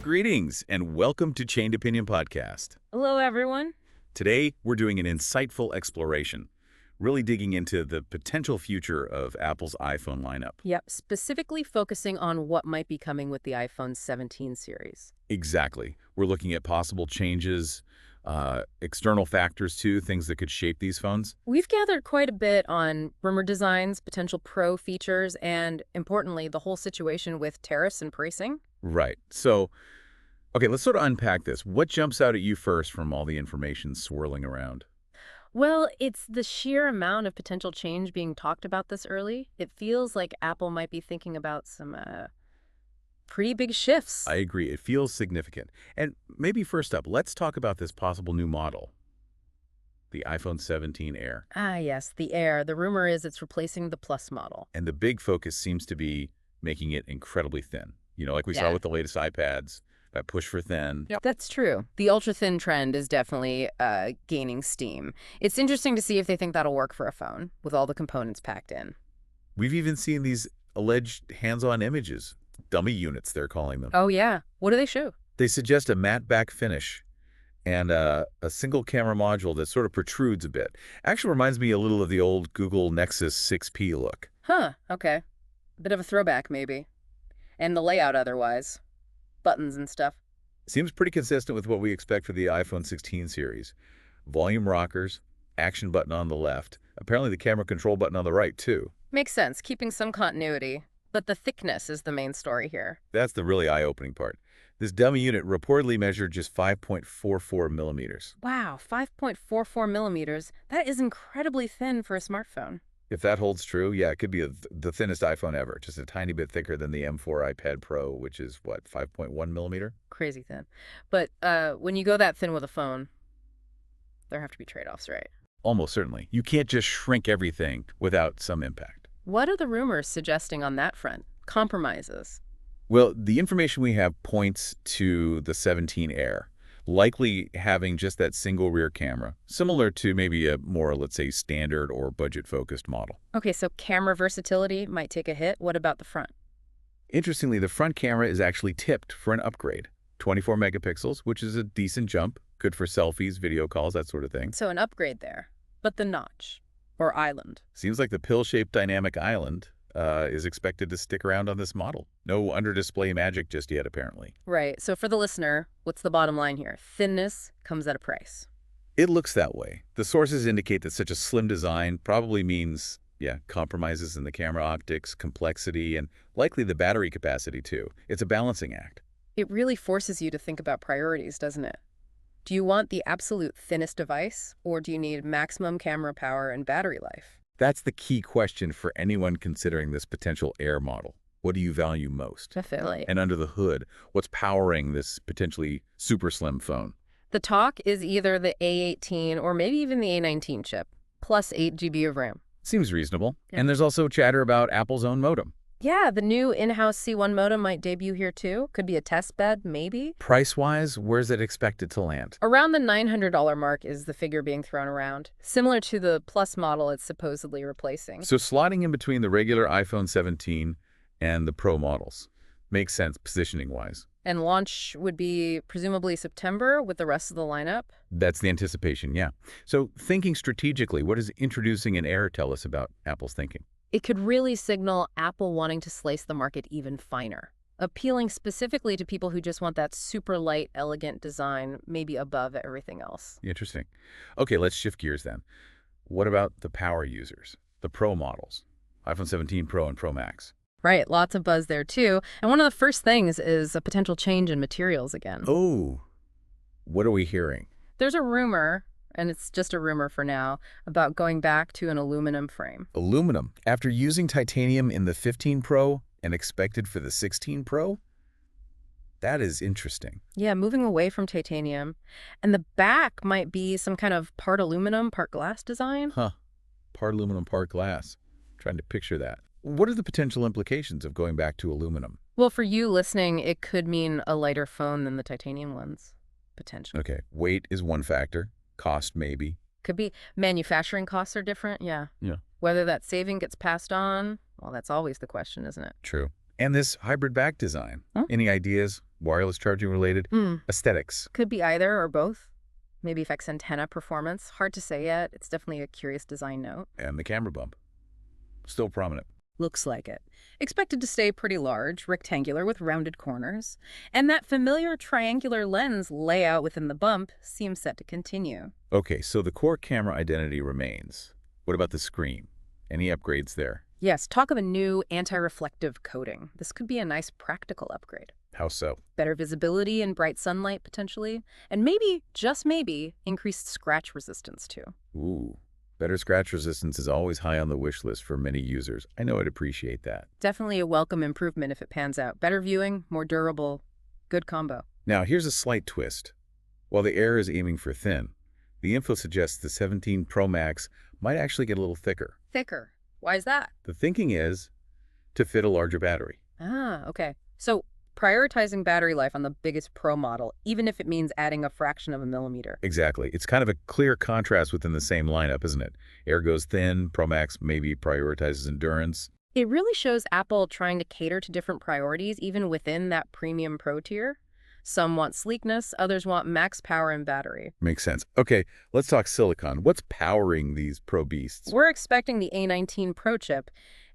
Greetings and welcome to Chained Opinion Podcast. Hello, everyone. Today, we're doing an insightful exploration, really digging into the potential future of Apple's iPhone lineup. Yep, specifically focusing on what might be coming with the iPhone 17 series. Exactly. We're looking at possible changes, external factors too, things that could shape these phones. We've gathered quite a bit on rumor designs, potential pro features, and importantly, the whole situation with tariffs and pricing. Right. So, okay, let's sort of unpack this. What jumps out at you first from all the information swirling around? Well, it's the sheer amount of potential change being talked about this early. It feels like Apple might be thinking about some pretty big shifts. I agree. It feels significant. And maybe first up, let's talk about this possible new model, the iPhone 17 Air. Ah, yes, the Air. The rumor is it's replacing the Plus model. And the big focus seems to be making it incredibly thin. You know, like we saw with the latest iPads, that push for thin. Yep. That's true. The ultra-thin trend is definitely gaining steam. It's interesting to see if they think that'll work for a phone with all the components packed in. We've even seen these alleged hands-on images, dummy units they're calling them. Oh, yeah. What do they show? They suggest a matte back finish and a single camera module that sort of protrudes a bit. Actually reminds me a little of the old Google Nexus 6P look. Huh, okay. Bit of a throwback, maybe. And the layout otherwise. Buttons and stuff. Seems pretty consistent with what we expect for the iPhone 16 series. Volume rockers, action button on the left, apparently the camera control button on the right, too. Makes sense, keeping some continuity. But the thickness is the main story here. That's the really eye-opening part. This dummy unit reportedly measured just 5.44 millimeters. Wow, 5.44 millimeters. That is incredibly thin for a smartphone. If that holds true, yeah, it could be the thinnest iPhone ever, just a tiny bit thicker than the M4 iPad Pro, which is, what, 5.1 millimeter? Crazy thin. But when you go that thin with a phone, there have to be trade-offs, right? Almost certainly. You can't just shrink everything without some impact. What are the rumors suggesting on that front? Compromises. Well, the information we have points to the 17 Air, likely having just that single rear camera, similar to maybe a more, let's say, standard or budget-focused model. Okay, so camera versatility might take a hit. What about the front? Interestingly, the front camera is actually tipped for an upgrade. 24 megapixels, which is a decent jump, good for selfies, video calls, that sort of thing. So an upgrade there. But the notch, or island. Seems like the pill-shaped dynamic island is expected to stick around on this model. No under-display magic just yet, apparently. Right. So for the listener, what's the bottom line here? Thinness comes at a price. It looks that way. The sources indicate that such a slim design probably means, compromises in the camera optics, complexity, and likely the battery capacity, too. It's a balancing act. It really forces you to think about priorities, doesn't it? Do you want the absolute thinnest device, or do you need maximum camera power and battery life? That's the key question for anyone considering this potential Air model. What do you value most? Definitely. And under the hood, what's powering this potentially super slim phone? The talk is either the A18 or maybe even the A19 chip, plus 8 GB of RAM. Seems reasonable. Yeah. And there's also chatter about Apple's own modem. Yeah, the new in-house C1 modem might debut here too. Could be a test bed, maybe. Price-wise, where's it expected to land? Around the $900 mark is the figure being thrown around, similar to the Plus model it's supposedly replacing. So slotting in between the regular iPhone 17 and the Pro models makes sense positioning-wise. And launch would be presumably September with the rest of the lineup? That's the anticipation, yeah. So thinking strategically, what does introducing an Air tell us about Apple's thinking? It could really signal Apple wanting to slice the market even finer, appealing specifically to people who just want that super light, elegant design, maybe above everything else. Interesting. Okay, let's shift gears then. What about the power users, the Pro models, iPhone 17 Pro and Pro Max? Right, lots of buzz there too. And one of the first things is a potential change in materials again. Oh, what are we hearing? There's a rumor, and it's just a rumor for now, about going back to an aluminum frame. Aluminum. After using titanium in the 15 Pro and expected for the 16 Pro? That is interesting. Yeah, moving away from titanium. And the back might be some kind of part aluminum, part glass design. Huh. Part aluminum, part glass. Trying to picture that. What are the potential implications of going back to aluminum? Well, for you listening, it could mean a lighter phone than the titanium ones, potentially. Okay, weight is one factor. Cost, maybe. Could be manufacturing costs are different, yeah. Whether that saving gets passed on, well, that's always the question, isn't it? True. And this hybrid back design. Huh? Any ideas wireless charging related, Hmm. aesthetics, Could be either or both. Maybe affects antenna performance. Hard to say yet. It's definitely a curious design note. and the camera bump. Still prominent. Looks like it. Expected to stay pretty large, rectangular with rounded corners. And that familiar triangular lens layout within the bump seems set to continue. Okay, so the core camera identity remains. What about the screen? Any upgrades there? Yes, talk of a new anti-reflective coating. This could be a nice practical upgrade. How so? Better visibility in bright sunlight, potentially. And maybe, just maybe, increased scratch resistance, too. Ooh, better scratch resistance is always high on the wish list for many users. I know I'd appreciate that. Definitely a welcome improvement if it pans out. Better viewing, more durable, good combo. Now, here's a slight twist. While the Air is aiming for thin, the info suggests the 17 Pro Max might actually get a little thicker. Thicker. Why is that? The thinking is to fit a larger battery. Ah, okay. So prioritizing battery life on the biggest Pro model, even if it means adding a fraction of a millimeter. Exactly. It's kind of a clear contrast within the same lineup, isn't it? Air goes thin, Pro Max maybe prioritizes endurance. It really shows Apple trying to cater to different priorities, even within that premium Pro tier. Some want sleekness, others want max power and battery. Makes sense. Okay, let's talk silicon. What's powering these Pro beasts? We're expecting the A19 Pro chip,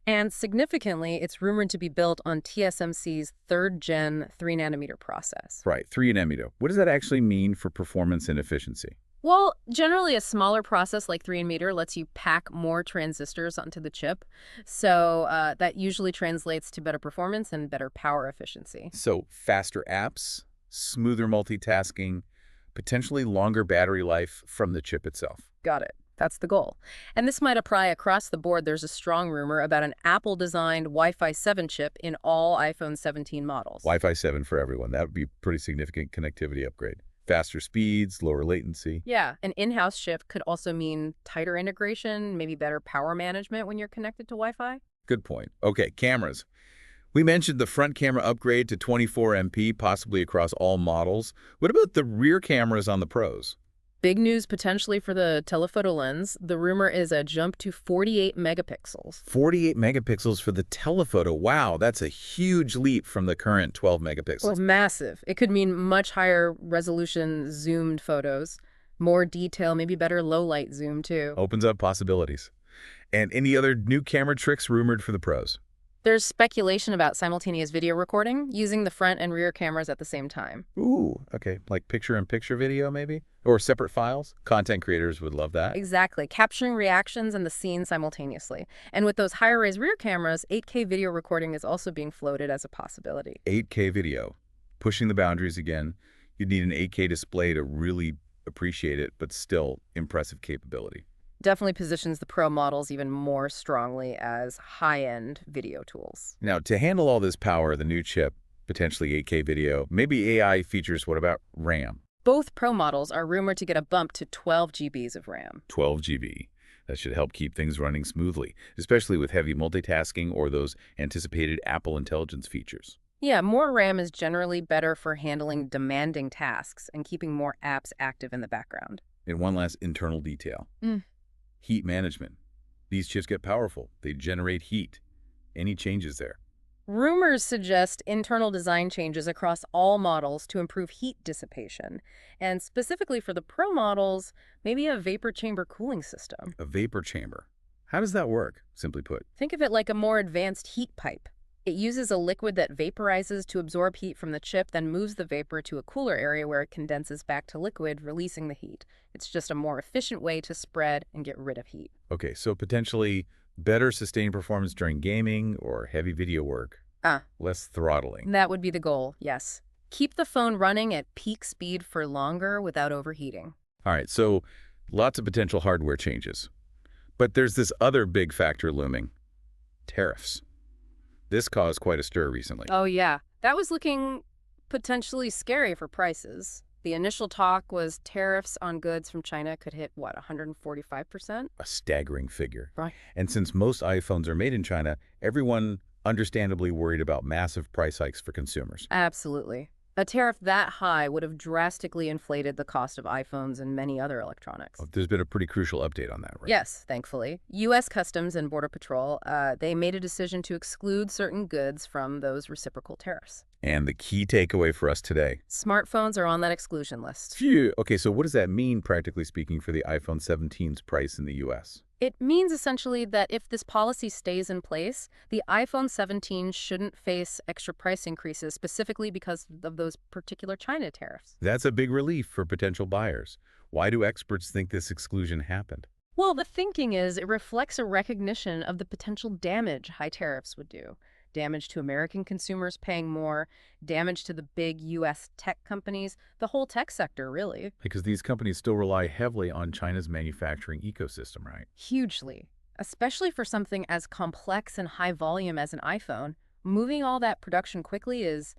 and significantly, it's rumored to be built on TSMC's third-gen 3-nanometer process. Right, 3nm. What does that actually mean for performance and efficiency? Well, generally a smaller process like 3nm lets you pack more transistors onto the chip, so that usually translates to better performance and better power efficiency. So faster apps, smoother multitasking, potentially longer battery life from the chip itself. Got it. That's the goal. And this might apply across the board. There's a strong rumor about an Apple-designed Wi-Fi 7 chip in all iPhone 17 models. Wi-Fi 7 for everyone. That would be a pretty significant connectivity upgrade. Faster speeds, lower latency. Yeah, an in-house chip could also mean tighter integration, maybe better power management when you're connected to Wi-Fi. Good point. Okay, cameras. We mentioned the front camera upgrade to 24 MP, possibly across all models. What about the rear cameras on the Pros? Big news potentially for the telephoto lens. The rumor is a jump to 48 megapixels. 48 megapixels for the telephoto. Wow, that's a huge leap from the current 12 megapixels. Well, massive. It could mean much higher resolution zoomed photos, more detail, maybe better low light zoom too. Opens up possibilities. And any other new camera tricks rumored for the Pros? There's speculation about simultaneous video recording, using the front and rear cameras at the same time. Ooh, okay. Like picture-in-picture video, maybe? Or separate files? Content creators would love that. Exactly, capturing reactions and the scene simultaneously. And with those higher-res rear cameras, 8K video recording is also being floated as a possibility. 8K video. Pushing the boundaries again. You'd need an 8K display to really appreciate it, but still impressive capability. Definitely positions the Pro models even more strongly as high-end video tools. Now, to handle all this power, the new chip, potentially 8K video, maybe AI features, what about RAM? Both Pro models are rumored to get a bump to 12 GBs of RAM. 12 GB. That should help keep things running smoothly, especially with heavy multitasking or those anticipated Apple Intelligence features. Yeah, more RAM is generally better for handling demanding tasks and keeping more apps active in the background. And one last internal detail. Heat management. These chips get powerful. They generate heat. Any changes there? Rumors suggest internal design changes across all models to improve heat dissipation. And specifically for the Pro models, maybe a vapor chamber cooling system. A vapor chamber. How does that work, simply put? Think of it like a more advanced heat pipe. It uses a liquid that vaporizes to absorb heat from the chip, then moves the vapor to a cooler area where it condenses back to liquid, releasing the heat. It's just a more efficient way to spread and get rid of heat. Okay, so potentially better sustained performance during gaming or heavy video work. Less throttling. That would be the goal, yes. Keep the phone running at peak speed for longer without overheating. All right, so lots of potential hardware changes. But there's this other big factor looming. Tariffs. This caused quite a stir recently. Oh, yeah. That was looking potentially scary for prices. The initial talk was tariffs on goods from China could hit, what, 145%? A staggering figure. Right. And since most iPhones are made in China, everyone understandably worried about massive price hikes for consumers. Absolutely. A tariff that high would have drastically inflated the cost of iPhones and many other electronics. Oh, there's been a pretty crucial update on that, right? Yes, thankfully. U.S. Customs and Border Patrol, they made a decision to exclude certain goods from those reciprocal tariffs. And the key takeaway for us today. Smartphones are on that exclusion list. Phew. Okay, so what does that mean, practically speaking, for the iPhone 17's price in the U.S.? It means essentially that if this policy stays in place, the iPhone 17 shouldn't face extra price increases specifically because of those particular China tariffs. That's a big relief for potential buyers. Why do experts think this exclusion happened? Well, the thinking is it reflects a recognition of the potential damage high tariffs would do. Damage to American consumers paying more, damage to the big U.S. tech companies, the whole tech sector, really. Because these companies still rely heavily on China's manufacturing ecosystem, right? Hugely. Especially for something as complex and high volume as an iPhone, moving all that production quickly is,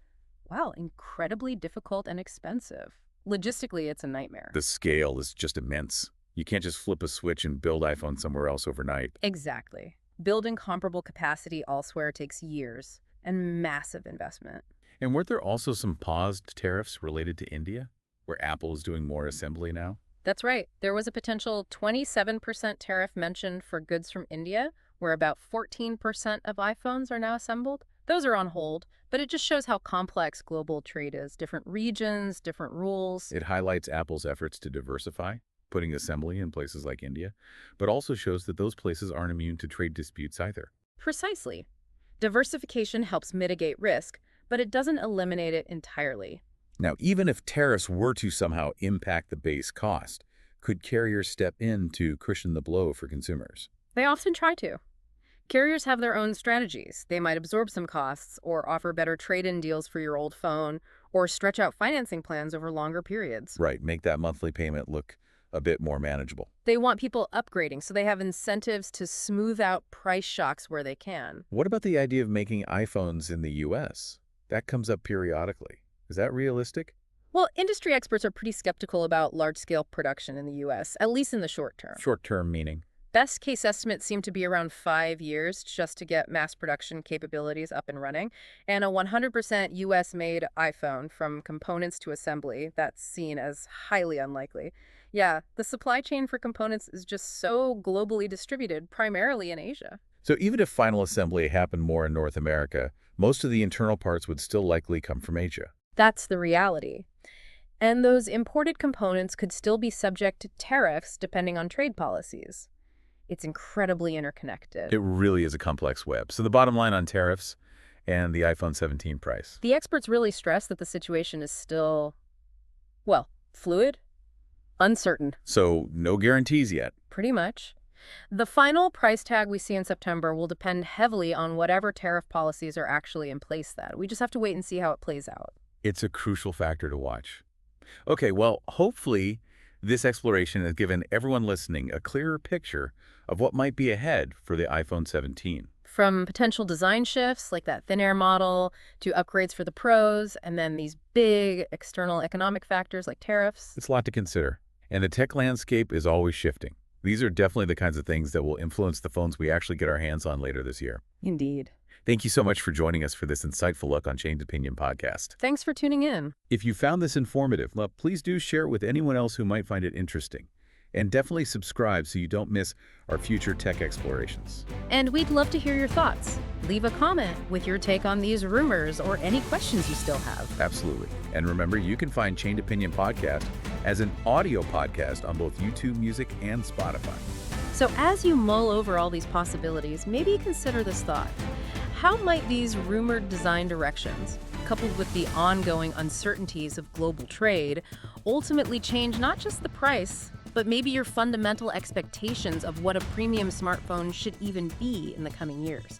wow, incredibly difficult and expensive. Logistically, it's a nightmare. The scale is just immense. You can't just flip a switch and build iPhone somewhere else overnight. Exactly. Building comparable capacity elsewhere takes years and massive investment. And weren't there also some paused tariffs related to India, where Apple is doing more assembly now? That's right. There was a potential 27% tariff mentioned for goods from India, where about 14% of iPhones are now assembled. Those are on hold, but it just shows how complex global trade is. Different regions, different rules. It highlights Apple's efforts to diversify, putting assembly in places like India, but also shows that those places aren't immune to trade disputes either. Precisely. Diversification helps mitigate risk, but it doesn't eliminate it entirely. Now, even if tariffs were to somehow impact the base cost, could carriers step in to cushion the blow for consumers? They often try to. Carriers have their own strategies. They might absorb some costs or offer better trade-in deals for your old phone or stretch out financing plans over longer periods. Right, make that monthly payment look a bit more manageable. They want people upgrading, so they have incentives to smooth out price shocks where they can. What about the idea of making iPhones in the U.S.? That comes up periodically. Is that realistic? Well, industry experts are pretty skeptical about large-scale production in the U.S., at least in the short term. Short-term meaning? Best case estimates seem to be around 5 years just to get mass production capabilities up and running. And a 100% US-made iPhone from components to assembly, that's seen as highly unlikely. Yeah, the supply chain for components is just so globally distributed, primarily in Asia. So even if final assembly happened more in North America, most of the internal parts would still likely come from Asia. That's the reality. And those imported components could still be subject to tariffs depending on trade policies. It's incredibly interconnected. It really is a complex web. So the bottom line on tariffs and the iPhone 17 price. The experts really stress that the situation is still, well, fluid, uncertain. So no guarantees yet. Pretty much. The final price tag we see in September will depend heavily on whatever tariff policies are actually in place then. We just have to wait and see how it plays out. It's a crucial factor to watch. Okay, well, hopefully this exploration has given everyone listening a clearer picture of what might be ahead for the iPhone 17. From potential design shifts like that thin air model to upgrades for the pros, and then these big external economic factors like tariffs. It's a lot to consider. And the tech landscape is always shifting. These are definitely the kinds of things that will influence the phones we actually get our hands on later this year. Indeed. Thank you so much for joining us for this insightful look on Chained Opinion podcast. Thanks for tuning in. If you found this informative, well, please do share it with anyone else who might find it interesting. And definitely subscribe so you don't miss our future tech explorations. And we'd love to hear your thoughts. Leave a comment with your take on these rumors or any questions you still have. Absolutely. And remember, you can find Chained Opinion Podcast as an audio podcast on both YouTube Music and Spotify. So as you mull over all these possibilities, maybe consider this thought. How might these rumored design directions, coupled with the ongoing uncertainties of global trade, ultimately change not just the price, but maybe your fundamental expectations of what a premium smartphone should even be in the coming years?